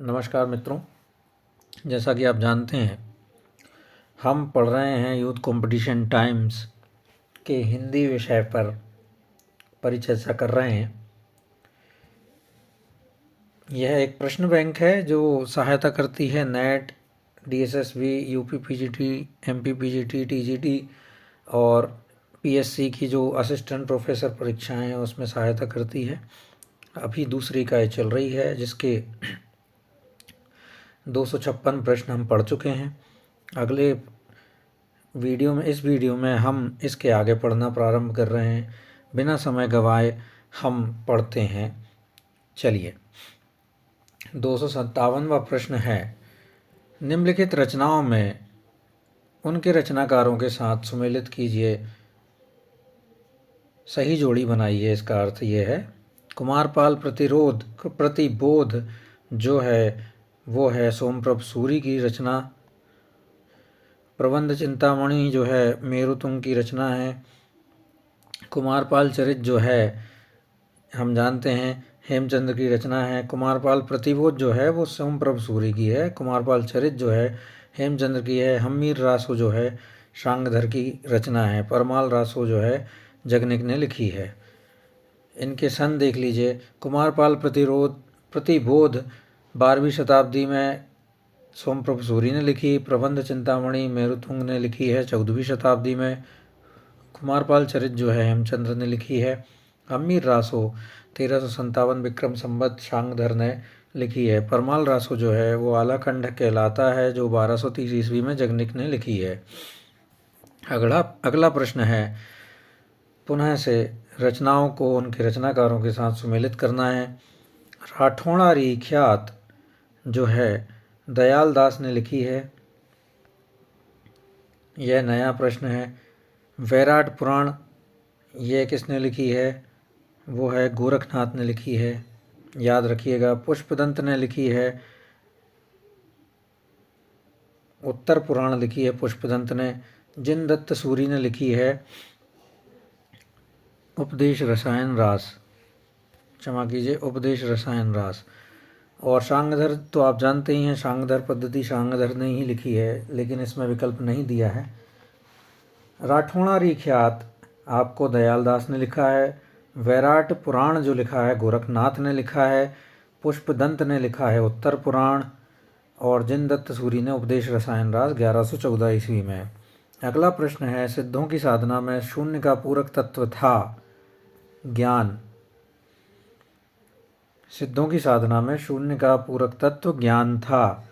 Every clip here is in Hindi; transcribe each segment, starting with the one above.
नमस्कार मित्रों, जैसा कि आप जानते हैं हम पढ़ रहे हैं यूथ कंपटीशन टाइम्स के हिंदी विषय पर परिचर्चा कर रहे हैं। यह एक प्रश्न बैंक है जो सहायता करती है net, DSSB, UP PGT, MP PGT, TGT और पीएससी की जो असिस्टेंट प्रोफेसर परीक्षाएं हैं उसमें सहायता करती है। अभी दूसरी इकाई चल रही है जिसके 256 प्रश्न हम पढ़ चुके हैं। अगले इस वीडियो में हम इसके आगे पढ़ना प्रारंभ कर रहे हैं। बिना समय गवाए हम पढ़ते हैं। चलिए, 257वां प्रश्न है, निम्नलिखित रचनाओं में उनके रचनाकारों के साथ सुमेलित कीजिए, सही जोड़ी बनाइए। इसका अर्थ ये है, कुमारपाल प्रतिबोध जो है वो है सोमप्रभ सूरी की रचना। प्रबंध चिंतामणि जो है मेरुतुंग की रचना है। कुमारपाल चरित जो है हम जानते हैं हेमचंद्र की रचना है। कुमारपाल प्रतिबोध जो है वो सोमप्रभ सूरी की है। कुमारपाल चरित जो है हेमचंद्र की है। हम्मीर रासो जो है शांगधर की रचना है। परमाल रासो जो है जगनिक ने लिखी है। इनके सन देख लीजिए। कुमारपाल प्रतिबोध 12वीं शताब्दी में सोमप्रभ सूरी ने लिखी। प्रबंध चिंतामणि मेरुतुंग ने लिखी है 14वीं शताब्दी में। कुमारपाल चरित जो है हेमचंद्र ने लिखी है। हम्मीर रासो 1357 विक्रम संवत शांगधर ने लिखी है। परमाल रासो जो है वो आलाखंड कहलाता है जो 1230 ईस्वी में जगनिक ने लिखी है। अगला प्रश्न है, पुनः से रचनाओं को उनके रचनाकारों के साथ सुमेलित करना है। राठौड़ारी ख्यात जो है दयाल दास ने लिखी है। यह नया प्रश्न है। वैराट पुराण यह किसने लिखी है? वो है गोरखनाथ ने लिखी है, याद रखिएगा। पुष्पदंत ने लिखी है, उत्तर पुराण लिखी है पुष्पदंत ने। जिनदत्त सूरी ने लिखी है उपदेश रसायन रास, क्षमा कीजिए, उपदेश रसायन रास। और शांगधर तो आप जानते ही हैं, शांगधर पद्धति शांगधर ने ही लिखी है, लेकिन इसमें विकल्प नहीं दिया है। राठौड़ारी ख्यात आपको दयालदास ने लिखा है। वैराट पुराण जो लिखा है गोरखनाथ ने लिखा है। पुष्पदंत ने लिखा है उत्तर पुराण। और जिनदत्त सूरी ने उपदेश रसायन रास 1114 ईस्वी में। अगला प्रश्न है, सिद्धों की साधना में शून्य का पूरक तत्व था ज्ञान। सिद्धों की साधना में शून्य का पूरक तत्व ज्ञान था।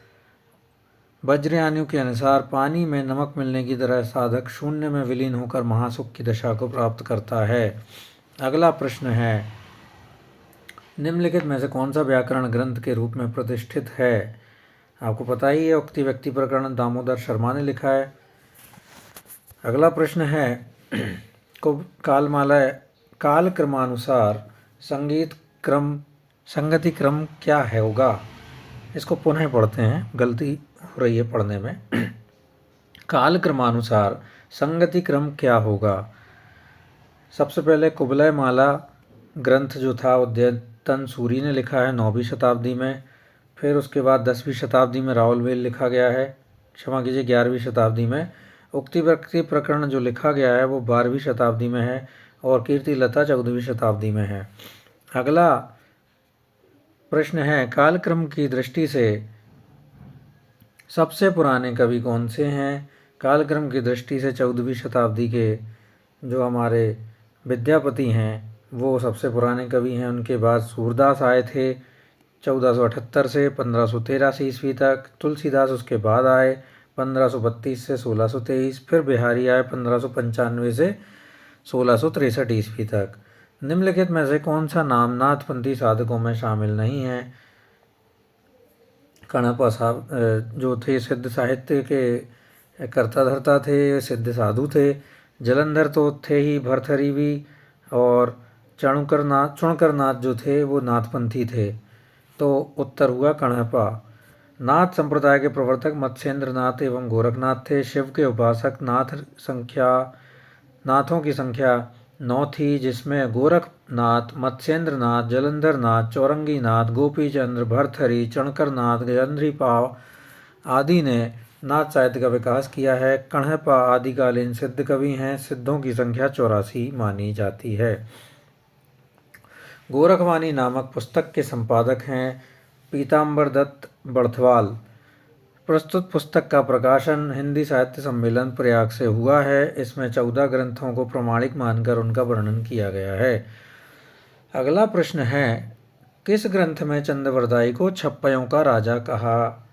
वज्रयानियों के अनुसार पानी में नमक मिलने की तरह साधक शून्य में विलीन होकर महासुख की दशा को प्राप्त करता है। अगला प्रश्न है, निम्नलिखित में से कौन सा व्याकरण ग्रंथ के रूप में प्रतिष्ठित है? आपको पता ही है, उक्ति व्यक्ति प्रकरण दामोदर शर्मा ने लिखा है। अगला प्रश्न है, काल क्रमानुसार संगति क्रम क्या है होगा? इसको पुनः पढ़ते हैं, गलती हो रही है पढ़ने में। काल क्रमानुसार संगति क्रम क्या होगा? सबसे पहले कुबलय माला ग्रंथ जो था उद्यतन सूरी ने लिखा है 9वीं शताब्दी में। फिर उसके बाद 10वीं शताब्दी में रावलवेल लिखा गया है, क्षमा कीजिए 11वीं शताब्दी में। उक्ति व्यक्ति प्रकरण जो लिखा गया है वो 12वीं शताब्दी में है। और कीर्ति लता 14वीं शताब्दी में है। अगला प्रश्न है, कालक्रम की दृष्टि से सबसे पुराने कवि कौन से हैं? कालक्रम की दृष्टि से 14वीं शताब्दी के जो हमारे विद्यापति हैं वो सबसे पुराने कवि हैं। उनके बाद सूरदास आए थे 1478 से 1513 ईस्वी तक। तुलसीदास उसके बाद आए 1532 से 1623। फिर बिहारी आए 1595 से 1663 ईस्वी तक। निम्नलिखित में से कौन सा नाम नाथपंथी साधकों में शामिल नहीं है? कणप्पा साहब जो थे सिद्ध साहित्य के कर्ता धर्ता थे, सिद्ध साधु थे। जलंधर तो थे ही भरथरी भी। और चुणकर नाथ जो थे वो नाथपंथी थे। तो उत्तर हुआ कणप्पा। नाथ संप्रदाय के प्रवर्तक मत्स्येंद्र नाथ एवं गोरखनाथ थे। शिव के उपासक नाथों की संख्या 9 थी, जिसमें गोरखनाथ, मत्स्येंद्रनाथ, जलंधरनाथ, चौरंगीनाथ, गोपीचंद्र, भर्तहरि, चणकरनाथ, गजेंद्रीपाव आदि ने नाथ साहित्य का विकास किया है। कण्हपा आदिकालीन सिद्ध कवि हैं। सिद्धों की संख्या 84 मानी जाती है। गोरखवाणी नामक पुस्तक के संपादक हैं पीताम्बर दत्त बड़थवाल। प्रस्तुत पुस्तक का प्रकाशन हिंदी साहित्य सम्मेलन प्रयाग से हुआ है। इसमें 14 ग्रंथों को प्रमाणिक मानकर उनका वर्णन किया गया है। अगला प्रश्न है, किस ग्रंथ में चंद्रवरदाई को छप्पयों का राजा कहा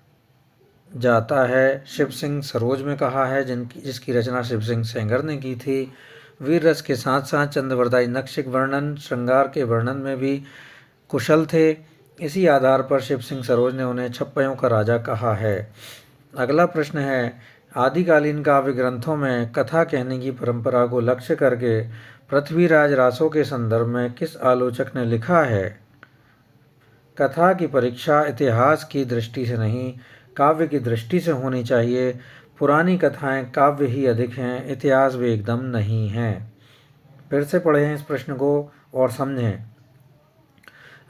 जाता है? शिव सिंह सरोज में कहा है, जिसकी रचना शिव सिंह सेंगर ने की थी। वीर रस के साथ साथ चंद्रवरदाई नक्षिक वर्णन, श्रृंगार के वर्णन में भी कुशल थे। इसी आधार पर शिव सिंह सरोज ने उन्हें छप्पयों का राजा कहा है। अगला प्रश्न है, आदिकालीन काव्य ग्रंथों में कथा कहने की परंपरा को लक्ष्य करके पृथ्वीराज रासो के संदर्भ में किस आलोचक ने लिखा है? कथा की परीक्षा इतिहास की दृष्टि से नहीं, काव्य की दृष्टि से होनी चाहिए। पुरानी कथाएं काव्य ही अधिक हैं, इतिहास वे एकदम नहीं हैं। फिर से पढ़ें इस प्रश्न को और समझें।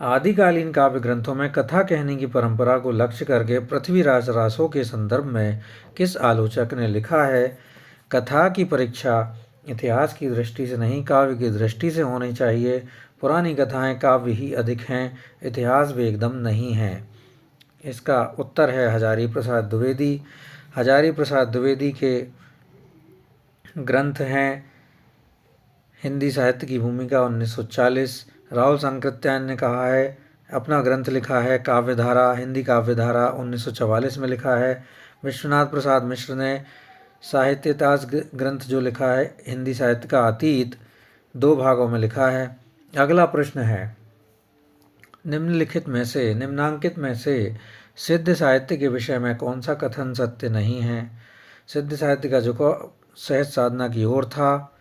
आदिकालीन काव्य ग्रंथों में कथा कहने की परंपरा को लक्ष्य करके पृथ्वीराज रासो के संदर्भ में किस आलोचक ने लिखा है? कथा की परीक्षा इतिहास की दृष्टि से नहीं, काव्य की दृष्टि से होनी चाहिए। पुरानी कथाएं काव्य ही अधिक हैं, इतिहास वे एकदम नहीं हैं। इसका उत्तर है हजारी प्रसाद द्विवेदी। हजारी प्रसाद द्विवेदी के ग्रंथ हैं हिंदी साहित्य की भूमिका 1940। राहुल सांकृत्यायन ने कहा है, अपना ग्रंथ लिखा है काव्यधारा, हिंदी काव्यधारा 1944 में लिखा है। विश्वनाथ प्रसाद मिश्र ने साहित्यताज ग्रंथ जो लिखा है हिंदी साहित्य का अतीत 2 भागों में लिखा है। अगला प्रश्न है, निम्नांकित में से सिद्ध साहित्य के विषय में कौन सा कथन सत्य नहीं है? सिद्ध साहित्य का झुकाव सहज साधना की ओर था।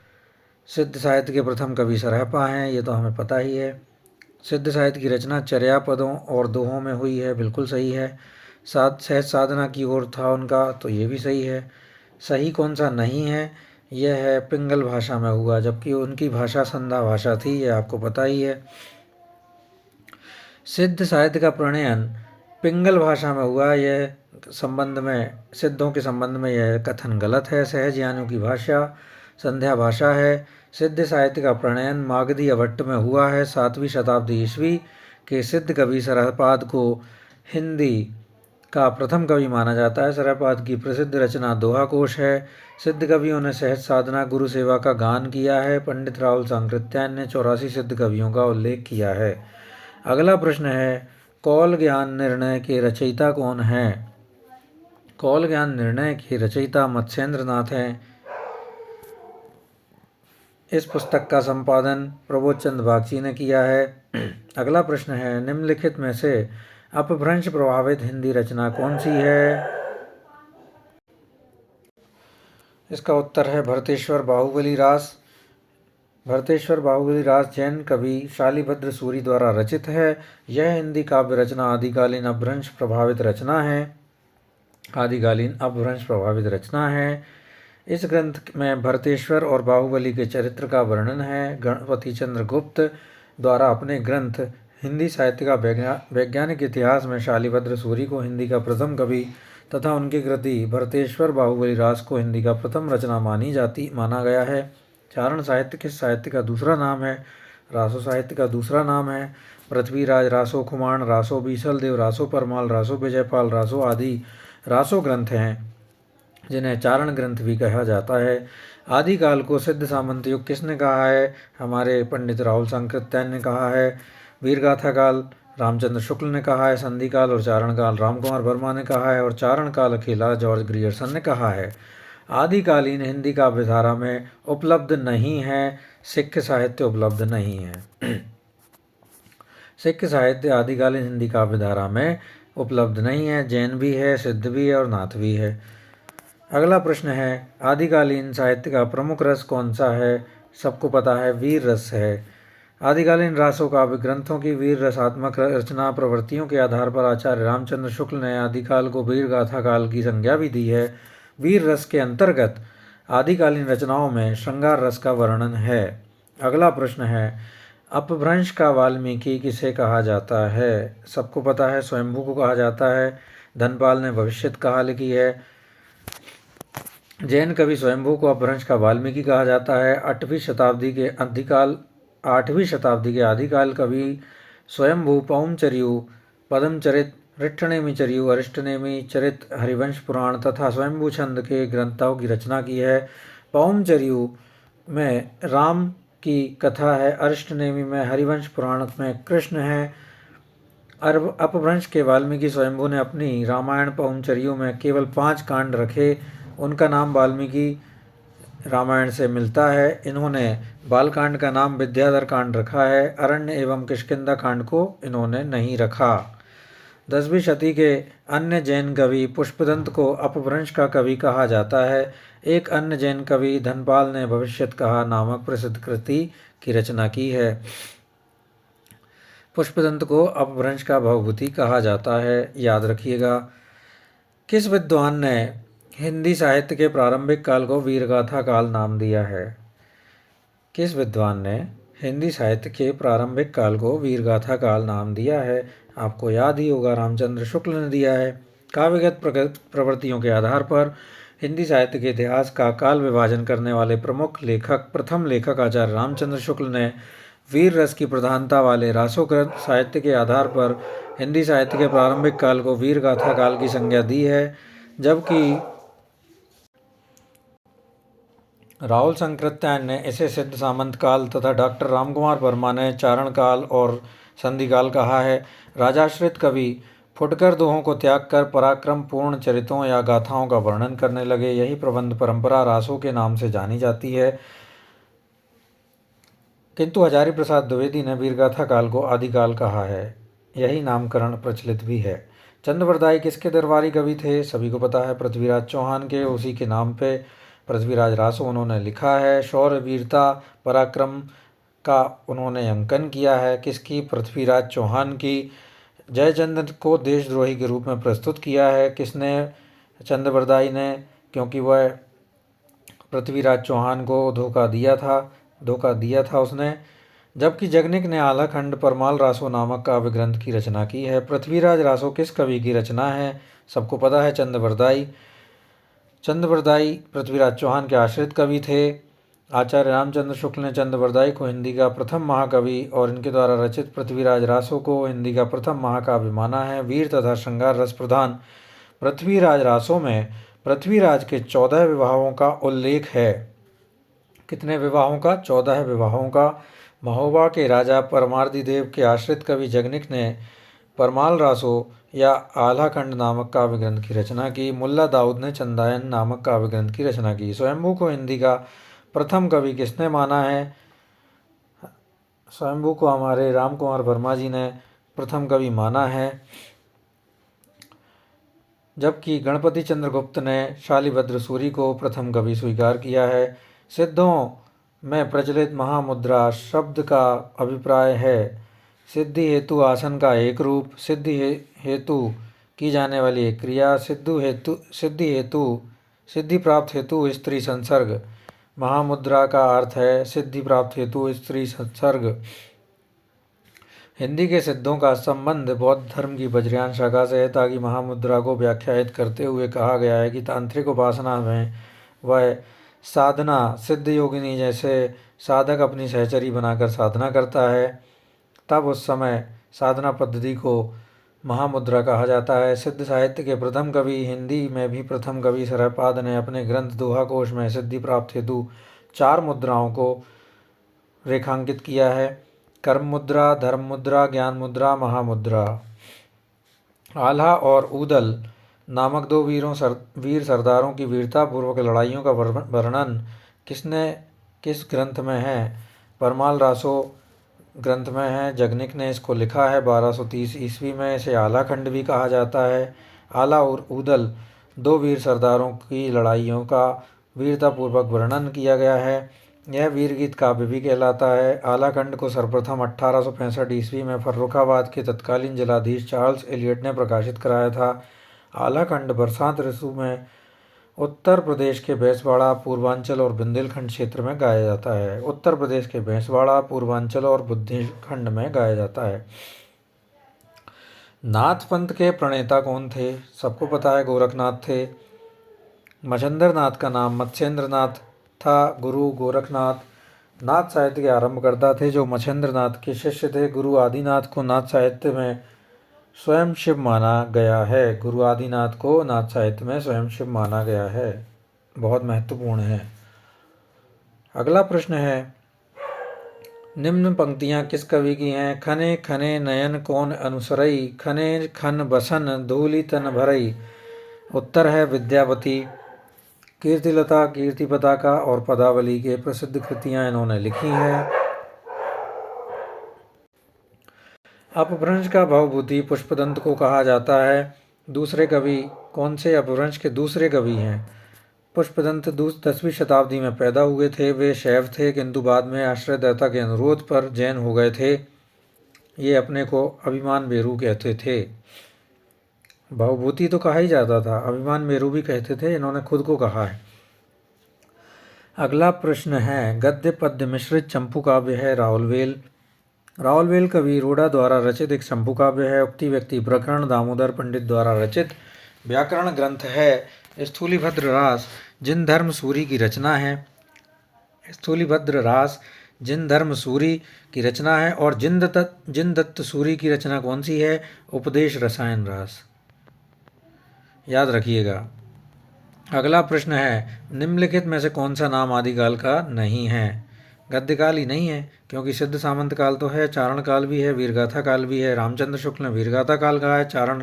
सिद्ध साहित्य के प्रथम कवि सरहपा हैं, ये तो हमें पता ही है। सिद्ध साहित्य की रचना चर्या पदों और दोहों में हुई है, बिल्कुल सही है। सहज साधना की ओर था उनका, तो ये भी सही है। सही कौन सा नहीं है? यह है पिंगल भाषा में हुआ, जबकि उनकी भाषा संधा भाषा थी, यह आपको पता ही है। सिद्ध साहित्य का प्रणयन पिंगल भाषा में हुआ, यह संबंध में सिद्धों के संबंध में यह कथन गलत है। सहज यानियों की भाषा संध्या भाषा है। सिद्ध साहित्य का प्रणयन मागधी अवट्ट में हुआ है। 7वीं शताब्दी ईस्वी के सिद्ध कवि सरहपाद को हिंदी का प्रथम कवि माना जाता है। सरहपाद की प्रसिद्ध रचना दोहा कोश है। सिद्ध कवियों ने सहज साधना, गुरु सेवा का गान किया है। पंडित राहुल सांकृत्यायन ने 84 सिद्ध कवियों का उल्लेख किया है। अगला प्रश्न है, कौल ज्ञान निर्णय के रचयिता कौन हैं? कौल ज्ञान निर्णय के रचयिता मत्स्येंद्रनाथ हैं। इस पुस्तक का संपादन प्रबोध चंद बागची ने किया है। अगला प्रश्न है, निम्नलिखित में से अपभ्रंश प्रभावित हिंदी रचना कौन सी है? इसका उत्तर है भरतेश्वर बाहुबली रास। भरतेश्वर बाहुबली रास जैन कवि शालिभद्र सूरी द्वारा रचित है। यह हिंदी काव्य रचना आदिकालीन अपभ्रंश प्रभावित रचना है। आदिकालीन अपभ्रंश प्रभावित रचना है। इस ग्रंथ में भरतेश्वर और बाहुबली के चरित्र का वर्णन है। गणपति चंद्र गुप्त द्वारा अपने ग्रंथ हिंदी साहित्य का वैज्ञानिक इतिहास में शालिभद्र सूरी को हिंदी का प्रथम कवि तथा उनकी कृति भरतेश्वर बाहुबली रास को हिंदी का प्रथम रचना माना गया है। चारण साहित्य किस साहित्य का दूसरा नाम है? रासो साहित्य का दूसरा नाम है। पृथ्वीराज रासो खुमाण, रासो बीसल देव, रासो परमाल, रासो विजयपाल, रासो आदि रासो ग्रंथ हैं, जिन्हें चारण ग्रंथ भी कहा जाता है। आदिकाल को सिद्ध सामंत युग किसने कहा है? हमारे पंडित राहुल सांकृत्यायन ने कहा है। वीरगाथा काल रामचंद्र शुक्ल ने कहा है। संधि काल और चारण काल रामकुमार वर्मा ने कहा है। और चारण काल अकेला जॉर्ज ग्रियर्सन ने कहा है। आदिकालीन हिंदी काव्यधारा में उपलब्ध नहीं है। सिख साहित्य उपलब्ध नहीं है। सिख साहित्य आदिकालीन हिंदी काव्यधारा में उपलब्ध नहीं है। जैन भी है, सिद्ध भी है और नाथ भी है। अगला प्रश्न है, आदिकालीन साहित्य का प्रमुख रस कौन सा है? सबको पता है, वीर रस है। आदिकालीन रासों काव्य ग्रंथों की वीर रसात्मक रचना प्रवृत्तियों के आधार पर आचार्य रामचंद्र शुक्ल ने आदिकाल को वीर गाथा काल की संज्ञा भी दी है। वीर रस के अंतर्गत आदिकालीन रचनाओं में श्रृंगार रस का वर्णन है। अगला प्रश्न है, अपभ्रंश का वाल्मीकि किसे कहा जाता है? सबको पता है, स्वयंभू को कहा जाता है। धनपाल ने भविष्यत कहा लिखी है। जैन कवि स्वयंभू को अपभ्रंश का वाल्मीकि कहा जाता है। 8वीं शताब्दी के आदिकाल कवि स्वयंभू पौमचर्यु, पद्मचरित, ऋट्ठनेमिचर्यु, अरिष्टनेमि चरित, हरिवंश पुराण तथा स्वयंभू छंद के ग्रंथों की रचना की है। पौमचर्यु में राम की कथा है, अरिष्टनेमि में, हरिवंश पुराण में कृष्ण है। अपभ्रंश के वाल्मीकि स्वयंभू ने अपनी रामायण पौमचर्यु में केवल 5 कांड रखे। उनका नाम वाल्मीकि रामायण से मिलता है। इन्होंने बालकांड का नाम विद्याधर कांड रखा है। अरण्य एवं किष्किंधा कांड को इन्होंने नहीं रखा। 10वीं शती के अन्य जैन कवि पुष्पदंत को अपभ्रंश का कवि कहा जाता है। एक अन्य जैन कवि धनपाल ने भविष्यत कहा नामक प्रसिद्ध कृति की रचना की है। पुष्पदंत को अपभ्रंश का भवभूति कहा जाता है, याद रखिएगा। किस विद्वान ने हिंदी साहित्य के प्रारंभिक काल को वीरगाथा काल नाम दिया है? किस विद्वान ने हिंदी साहित्य के प्रारंभिक काल को वीरगाथा काल नाम दिया है? आपको याद ही होगा, रामचंद्र शुक्ल ने दिया है। काव्यगत प्रवृत्तियों के आधार पर हिंदी साहित्य के इतिहास का काल विभाजन करने वाले प्रथम लेखक आचार्य रामचंद्र शुक्ल ने वीर रस की प्रधानता वाले रासोकृत साहित्य के आधार पर हिंदी साहित्य के प्रारंभिक काल को वीरगाथा काल की संज्ञा दी है, जबकि राहुल संकृत्यायन ने इसे सिद्ध सामंत काल तथा डॉक्टर रामकुमार वर्मा ने चारण काल और संधि काल कहा है। राजाश्रित कवि फुटकर दोहों को त्याग कर पराक्रम पूर्ण चरितों या गाथाओं का वर्णन करने लगे। यही प्रबंध परंपरा रासों के नाम से जानी जाती है, किंतु हजारी प्रसाद द्विवेदी ने वीरगाथा काल को आदिकाल कहा है। यही नामकरण प्रचलित भी है। चंद्रवरदाई किसके दरबारी कवि थे? सभी को पता है, पृथ्वीराज चौहान के। उसी के नाम पे पृथ्वीराज रासो उन्होंने लिखा है। शौर्य वीरता पराक्रम का उन्होंने अंकन किया है। किसकी? पृथ्वीराज चौहान की। जयचंद्र को देशद्रोही के रूप में प्रस्तुत किया है। किसने? चंद्रवरदाई ने, क्योंकि वह पृथ्वीराज चौहान को धोखा दिया था उसने। जबकि जगनिक ने आलाखंड परमाल रासो नामक काव्य ग्रंथ की रचना की है। पृथ्वीराज रासो किस कवि की रचना है? सबको पता है, चंद्रवरदाई। चंद्रवरदाई पृथ्वीराज चौहान के आश्रित कवि थे। आचार्य रामचंद्र शुक्ल ने चंद्रवरदाई को हिंदी का प्रथम महाकवि और इनके द्वारा रचित पृथ्वीराज रासो को हिंदी का प्रथम महाकाव्य माना है। वीर तथा श्रृंगार रस प्रधान पृथ्वीराज रासो में पृथ्वीराज के 14 विवाहों का उल्लेख है। कितने विवाहों का? 14 विवाहों का। महोबा के राजा परमार्दिदेव के आश्रित कवि जगनिक ने परमाल रासो या आलाखंड नामक काव्य ग्रंथ की रचना की। मुल्ला दाऊद ने चंदायन नामक काव्य ग्रंथ की रचना की। स्वयंभू को हिंदी का प्रथम कवि किसने माना है? स्वयंभू को हमारे रामकुमार वर्मा जी ने प्रथम कवि माना है, जबकि गणपति चंद्रगुप्त ने शालिभद्र सूरी को प्रथम कवि स्वीकार किया है। सिद्धों में प्रचलित महामुद्रा शब्द का अभिप्राय है सिद्धि हेतु आसन का एक रूप, हेतु की जाने वाली एक क्रिया, सिद्धि प्राप्त हेतु स्त्री संसर्ग। महामुद्रा का अर्थ है सिद्धि प्राप्त हेतु स्त्री संसर्ग। हिंदी के सिद्धों का संबंध बौद्ध धर्म की वज्रयान शाखा से है, ताकि महामुद्रा को व्याख्यायित करते हुए कहा गया है कि तांत्रिक उपासना में वह साधना सिद्ध योगिनी जैसे साधक अपनी सहचरी बनाकर साधना करता है, तब उस समय साधना पद्धति को महामुद्रा कहा जाता है। सिद्ध साहित्य के प्रथम कवि, हिंदी में भी प्रथम कवि सरयपाद ने अपने ग्रंथ दोहा कोश में सिद्धि प्राप्त हेतु 4 मुद्राओं को रेखांकित किया है: कर्म मुद्रा, धर्म मुद्रा, ज्ञान मुद्रा, महामुद्रा। आल्हा और ऊदल नामक 2 वीर सरदारों की वीरतापूर्वक लड़ाइयों का वर्णन किस ग्रंथ में है? परमाल रासो ग्रंथ में है। जगनिक ने इसको लिखा है 1230 ईस्वी में। इसे आलाखंड भी कहा जाता है। आला और ऊदल 2 वीर सरदारों की लड़ाइयों का वीरतापूर्वक वर्णन किया गया है। यह वीरगीत काव्य भी कहलाता है। आलाखंड को सर्वप्रथम 1865 ईस्वी में फर्रुखाबाद के तत्कालीन जिलाधीश चार्ल्स एलियट ने प्रकाशित कराया था। आलाखंड बरसात ऋतु में उत्तर प्रदेश के बेसवाड़ा, पूर्वांचल और बुंदेलखंड क्षेत्र में गाया जाता है। उत्तर प्रदेश के बेसवाड़ा, पूर्वांचल और बुंदेलखंड में गाया जाता है। नाथ पंथ के प्रणेता कौन थे? सबको पता है, गोरखनाथ थे। मच्छिंद्र नाथ का नाम मत्स्येंद्र नाथ था। गुरु गोरखनाथ नाथ साहित्य के आरंभकर्ता थे, जो मच्छिंद्र नाथ के शिष्य थे। गुरु आदिनाथ को नाथ साहित्य में स्वयं शिव माना गया है। गुरु आदिनाथ को नाथ साहित्य में स्वयं शिव माना गया है। बहुत महत्वपूर्ण है। अगला प्रश्न है, निम्न पंक्तियां किस कवि की हैं? खने खने नयन कौन अनुसरई, खने खन बसन धूलि तन भरई। उत्तर है विद्यापति। कीर्तिलता, कीर्ति पताका और पदावली के प्रसिद्ध कृतियां इन्होंने लिखी हैं। अपभ्रंश का भवभूति पुष्पदंत को कहा जाता है। दूसरे कवि कौन से अपभ्रंश के दूसरे कवि हैं? पुष्पदंत 10वीं शताब्दी में पैदा हुए थे। वे शैव थे, किंतु बाद में आश्रयदाता के अनुरोध पर जैन हो गए थे। ये अपने को अभिमान बेरू कहते थे। भवभूति तो कहा ही जाता था, अभिमान बेरू भी कहते थे, इन्होंने खुद को कहा है। अगला प्रश्न है, गद्य पद्य मिश्रित चंपू काव्य है रावलवेल। रावलवेल कवि रोड़ा द्वारा रचित एक चंपू काव्य है। उक्ति व्यक्ति प्रकरण दामोदर पंडित द्वारा रचित व्याकरण ग्रंथ है। स्थूलीभद्र रास जिन धर्म सूरी की रचना है। स्थूलीभद्र रास जिन धर्म सूरी की रचना है। और जिन दत्त सूरी की रचना कौन सी है? उपदेश रसायन रास। याद रखिएगा। अगला प्रश्न है, निम्नलिखित में से कौन सा नाम आदिकाल का नहीं है? गद्यकाल ही नहीं है, क्योंकि सिद्ध सामंत काल तो है, चारण काल भी है, वीरगाथा काल भी है। रामचंद्र शुक्ल ने वीरगाथा काल कहा है, चारण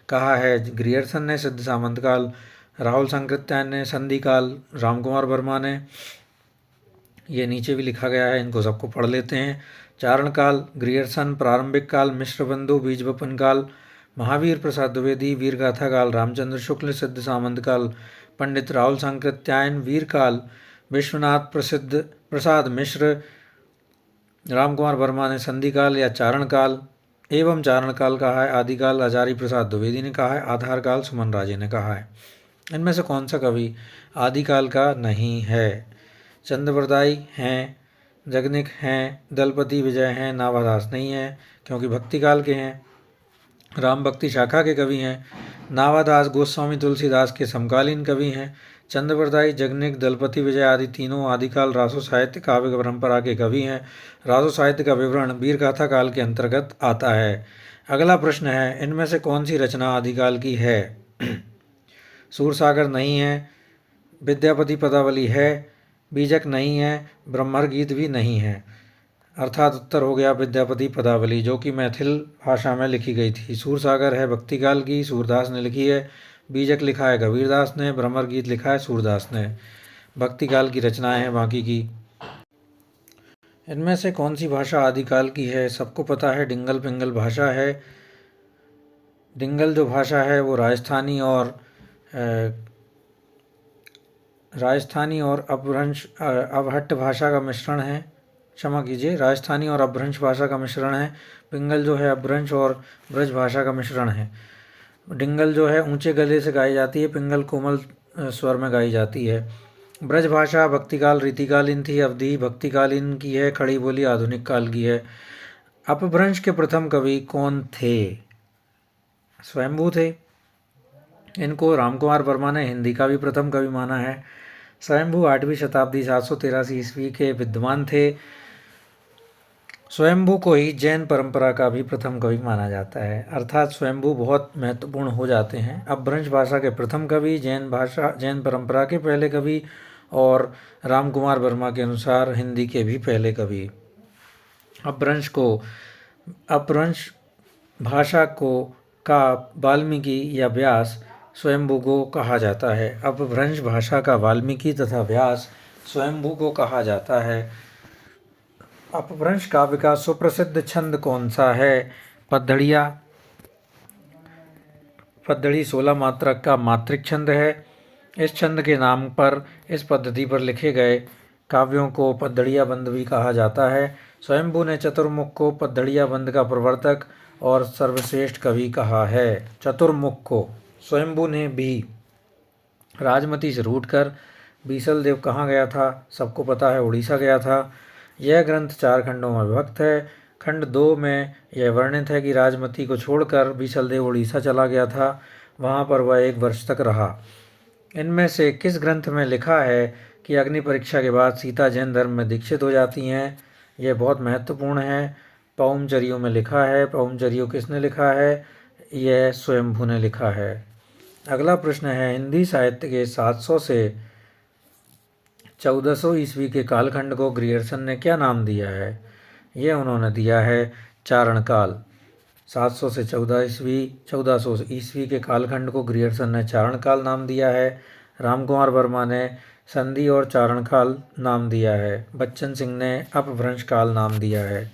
कहा है ग्रियर्सन ने, सिद्ध सामंत काल राहुल सांकृत्यायन ने, संधि काल रामकुमार वर्मा ने। ये नीचे भी लिखा गया है, इनको सबको पढ़ लेते हैं। चारण काल ग्रियर्सन, प्रारंभिक काल मिश्रबंधु बीजबपन काल महावीर प्रसाद द्विवेदी, वीरगाथा काल रामचंद्र शुक्ल, सिद्ध सामंत काल पंडित राहुल सांकृत्यायन, वीर काल विश्वनाथ प्रसाद मिश्र, रामकुमार वर्मा ने संधि काल या चारण काल एवं चारण काल कहा है। आदिकाल आचार्य प्रसाद द्विवेदी ने कहा है। आधार काल सुमन राजे ने कहा है। इनमें से कौन सा कवि आदिकाल का नहीं है? चंद्रवरदाई हैं, जगनिक हैं, दलपति विजय हैं, नावादास नहीं है, क्योंकि भक्तिकाल के हैं। राम भक्ति शाखा के कवि हैं। नावादास गोस्वामी तुलसीदास के समकालीन कवि हैं। चंद्रवरदाई, जगनिक, दलपति विजय आदि तीनों आदिकाल रासो साहित्य काव्य परंपरा के कवि हैं। रासो साहित्य का विवरण वीरगाथा काल के अंतर्गत आता है। अगला प्रश्न है, इनमें से कौन सी रचना आदिकाल की है? सूरसागर नहीं है, विद्यापति पदावली है, बीजक नहीं है, ब्रह्मर गीत भी नहीं है। अर्थात उत्तर हो गया विद्यापति पदावली, जो कि मैथिल भाषा में लिखी गई थी। सूरसागर है भक्तिकाल की, सूरदास ने लिखी है। बीजक लिखा है कबीरदास ने। ब्रह्मर गीत लिखा है सूरदास ने। भक्तिकाल की रचनाएं हैं बाकी की। इनमें से कौन सी भाषा आदिकाल की है? सबको पता है डिंगल पिंगल भाषा है। डिंगल जो भाषा है वो राजस्थानी और अपभ्रंश अवहट्ट भाषा का मिश्रण है। क्षमा कीजिए, राजस्थानी और अपभ्रंश भाषा का मिश्रण है। पिंगल जो है अपभ्रंश और ब्रज भाषा का मिश्रण है। डिंगल जो है ऊंचे गले से गाई जाती है, पिंगल कोमल स्वर में गाई जाती है। ब्रज भाषा भक्तिकाल रीतिकालीन थी, अवधि भक्तिकालीन की है, खड़ी बोली आधुनिक काल की है। अपभ्रंश के प्रथम कवि कौन थे? स्वयंभू थे। इनको रामकुमार वर्मा ने हिंदी का भी प्रथम कवि माना है। स्वयंभू 8वीं शताब्दी 783 ईस्वी के विद्वान थे। स्वयंभू को ही जैन परंपरा का भी प्रथम कवि माना जाता है। अर्थात स्वयंभू बहुत महत्वपूर्ण हो जाते हैं। अपभ्रंश भाषा के प्रथम कवि, जैन परंपरा के पहले कवि और रामकुमार वर्मा के अनुसार हिंदी के भी पहले कवि। अपभ्रंश भाषा का वाल्मीकि या व्यास स्वयंभू को कहा जाता है। अपभ्रंश भाषा का वाल्मीकि तथा व्यास स्वयंभू को कहा जाता है। अपभ्रंश काव्य का सुप्रसिद्ध छंद कौन सा है? पद्धड़िया। पद्धड़ी 16 मात्रक का मात्रिक छंद है। इस छंद के नाम पर इस पद्धति पर लिखे गए काव्यों को पद्धड़िया बंद भी कहा जाता है। स्वयंभू ने चतुर्मुख को पद्धड़िया बंद का प्रवर्तक और सर्वश्रेष्ठ कवि कहा है। चतुर्मुख को स्वयंभू ने भी राजमती से रूठकर बीसल देव कहाँ गया था? सबको पता है, उड़ीसा गया था। यह ग्रंथ 4 खंडों में विभक्त है। खंड 2 में यह वर्णित है कि राजमती को छोड़कर बीसल देव उड़ीसा चला गया था, वहाँ पर वह 1 वर्ष तक रहा। इनमें से किस ग्रंथ में लिखा है कि अग्नि परीक्षा के बाद सीता जैन धर्म में दीक्षित हो जाती हैं? यह बहुत महत्वपूर्ण है। पौमचरियों में लिखा है। पौमचरियों किसने लिखा है? यह स्वयंभू ने लिखा है। अगला प्रश्न है, हिंदी साहित्य के 700 से 1400 ईस्वी के कालखंड को ग्रियर्सन ने क्या नाम दिया है? यह उन्होंने दिया है चारण काल। 700 से 1400 ईस्वी के कालखंड को ग्रियर्सन ने चारण काल नाम दिया है। रामकुमार वर्मा ने संधि और चारण काल नाम दिया है। बच्चन सिंह ने अपभ्रंश काल नाम दिया है।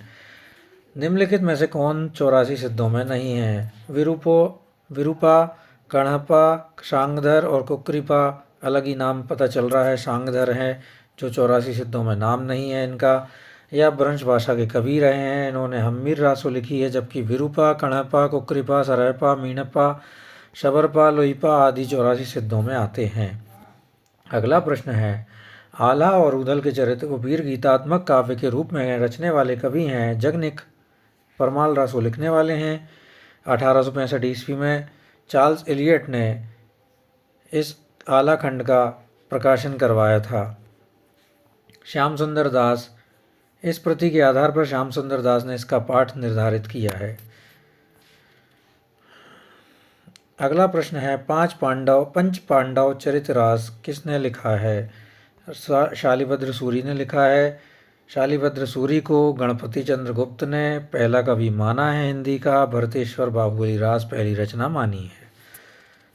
निम्नलिखित में से कौन 84 सिद्धों में नहीं है? विरूपा, कणहपा, शांगधर और कुक्रिपा अलग ही नाम पता चल रहा है। शांगधर है जो 84 सिद्धों में नाम नहीं है इनका। यह ब्रंश भाषा के कवि रहे हैं। इन्होंने हम्मीर रासो लिखी है, जबकि विरूपा, कणहपा, कुक्रिपा, सरयपा, मीणपा, शबरपा, लोईपा आदि 84 सिद्धों में आते हैं। अगला प्रश्न है, आला और उदल के चरित्र को वीर गीतात्मक काव्य के रूप में रचने वाले कवि हैं जगनिक। परमाल रासो लिखने वाले हैं। 1865 ईस्वी में चार्ल्स एलियट ने इस आला खंड का प्रकाशन करवाया था। श्याम सुंदर दास, इस प्रति के आधार पर श्याम सुंदर दास ने इसका पाठ निर्धारित किया है। अगला प्रश्न है, पंच पांडव चरितरास किसने लिखा है? शालिभद्र सूरी ने लिखा है। शालिभद्र सूरी को गणपति चंद्र गुप्त ने पहला कवि माना है हिंदी का। भरतेश्वर बाहुबली रास पहली रचना मानी है।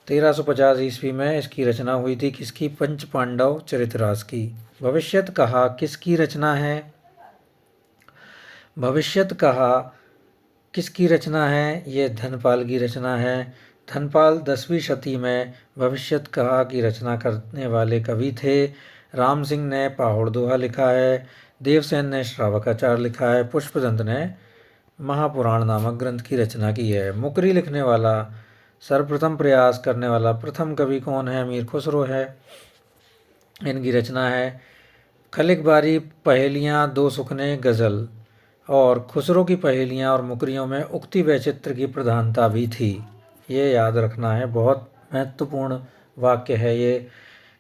1350 ईस्वी में इसकी रचना हुई थी। किसकी? पंच पांडव चरितरास की। भविष्यत कहा किसकी रचना है? भविष्यत कहा किसकी रचना है? ये धनपाल की रचना है। धनपाल 10वीं शती में भविष्यत कहा की रचना करने वाले कवि थे। राम सिंह ने पाहुड़ दोहा लिखा है। देवसेन ने श्रावकाचार लिखा है। पुष्पदंत ने महापुराण नामक ग्रंथ की रचना की है। मुकरी लिखने वाला, सर्वप्रथम प्रयास करने वाला प्रथम कवि कौन है? अमीर खुसरो है। इनकी रचना है खलिक बारी, पहेलियाँ, दो सुखने, गज़ल। और खुसरो की पहेलियाँ और मुकरियों में उक्ति वैचित्र की प्रधानता भी थी। ये याद रखना है, बहुत महत्वपूर्ण वाक्य है ये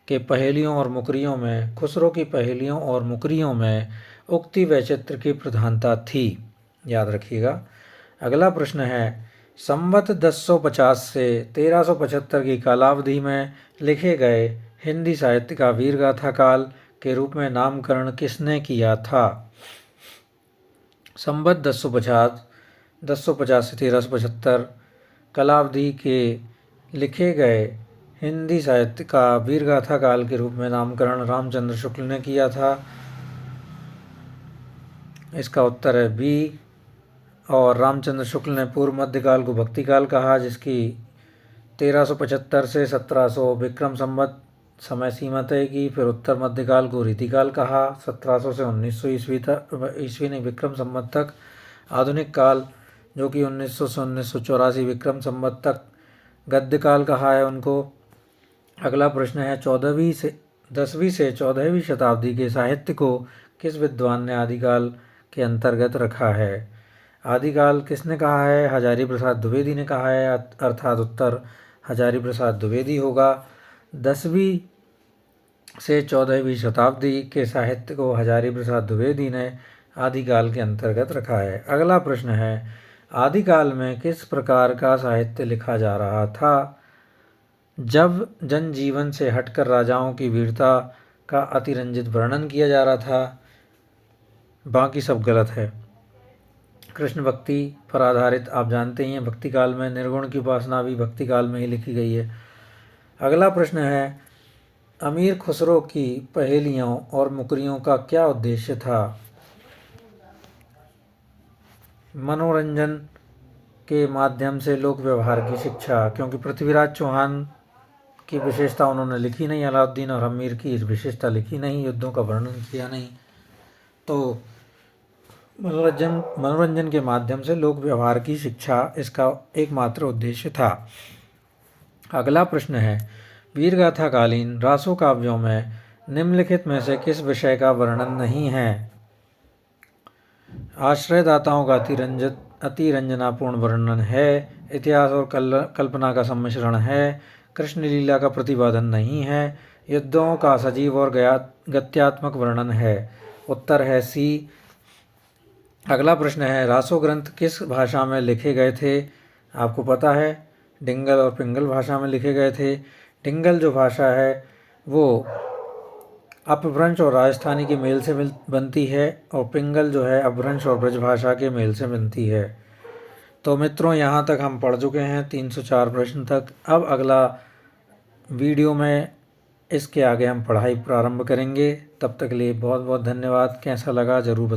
कि पहेलियों और मुकरियों में, खुसरो की पहेलियों और मुकरियों में उक्ति वैचित्र की प्रधानता थी। याद रखिएगा। अगला प्रश्न है, संवत 1050 से 1375 की कालावधि में लिखे गए हिंदी साहित्य का वीरगाथा काल के रूप में नामकरण किसने किया था? संवत 1050 से 1375 कालावधि के लिखे गए हिंदी साहित्य का वीरगाथा काल के रूप में नामकरण रामचंद्र शुक्ल ने किया था। इसका उत्तर है बी। और रामचंद्र शुक्ल ने पूर्व मध्यकाल को भक्तिकाल कहा, जिसकी 1375 से 1700 विक्रम संवत समय सीमा तय की। फिर उत्तर मध्यकाल को रीतिकाल कहा, 1700 से 1900 ईस्वी नहीं विक्रम संवत तक। आधुनिक काल जो कि 1900 से 1984 विक्रम संवत तक गद्यकाल कहा है उनको। अगला प्रश्न है, 10वीं से 14वीं शताब्दी के साहित्य को किस विद्वान ने आदिकाल के अंतर्गत रखा है? आदिकाल किसने कहा है? हजारी प्रसाद द्विवेदी ने कहा है, अर्थात उत्तर हजारी प्रसाद द्विवेदी होगा। 10वीं से 14वीं शताब्दी के साहित्य को हजारी प्रसाद द्विवेदी ने आदिकाल के अंतर्गत रखा है। अगला प्रश्न है, आदिकाल में किस प्रकार का साहित्य लिखा जा रहा था? जब जनजीवन से हटकर राजाओं की वीरता का अतिरंजित वर्णन किया जा रहा था। बाकी सब गलत है। कृष्ण भक्ति पर आधारित, आप जानते ही हैं, भक्ति काल में निर्गुण की उपासना भी भक्ति काल में ही लिखी गई है। अगला प्रश्न है, अमीर खुसरो की पहेलियों और मुकरियों का क्या उद्देश्य था? मनोरंजन के माध्यम से लोक व्यवहार की शिक्षा, क्योंकि पृथ्वीराज चौहान की विशेषता उन्होंने लिखी नहीं, अलाउद्दीन और हमीर की विशेषता लिखी नहीं, युद्धों का वर्णन किया नहीं, तो मनोरंजन के माध्यम से लोक व्यवहार की शिक्षा इसका एकमात्र उद्देश्य था। अगला प्रश्न है, वीरगाथा कालीन रासो काव्यों में निम्नलिखित में से किस विषय का वर्णन नहीं है? आश्रयदाताओं का अतिरंजनापूर्ण वर्णन है, इतिहास और कल्पना का सम्मिश्रण है, कृष्ण लीला का प्रतिपादन नहीं है, युद्धों का सजीव और गत्यात्मक वर्णन है। उत्तर है सी। अगला प्रश्न है, रासो ग्रंथ किस भाषा में लिखे गए थे? आपको पता है, डिंगल और पिंगल भाषा में लिखे गए थे। डिंगल जो भाषा है वो अपभ्रंश और राजस्थानी के मेल से बनती है, और पिंगल जो है अपभ्रंश और ब्रज भाषा के मेल से बनती है। तो मित्रों, यहाँ तक हम पढ़ चुके हैं 304 प्रश्न तक। अब अगला वीडियो में इसके आगे हम पढ़ाई प्रारंभ करेंगे। तब तक के लिए बहुत बहुत धन्यवाद। कैसा लगा ज़रूर बताएं।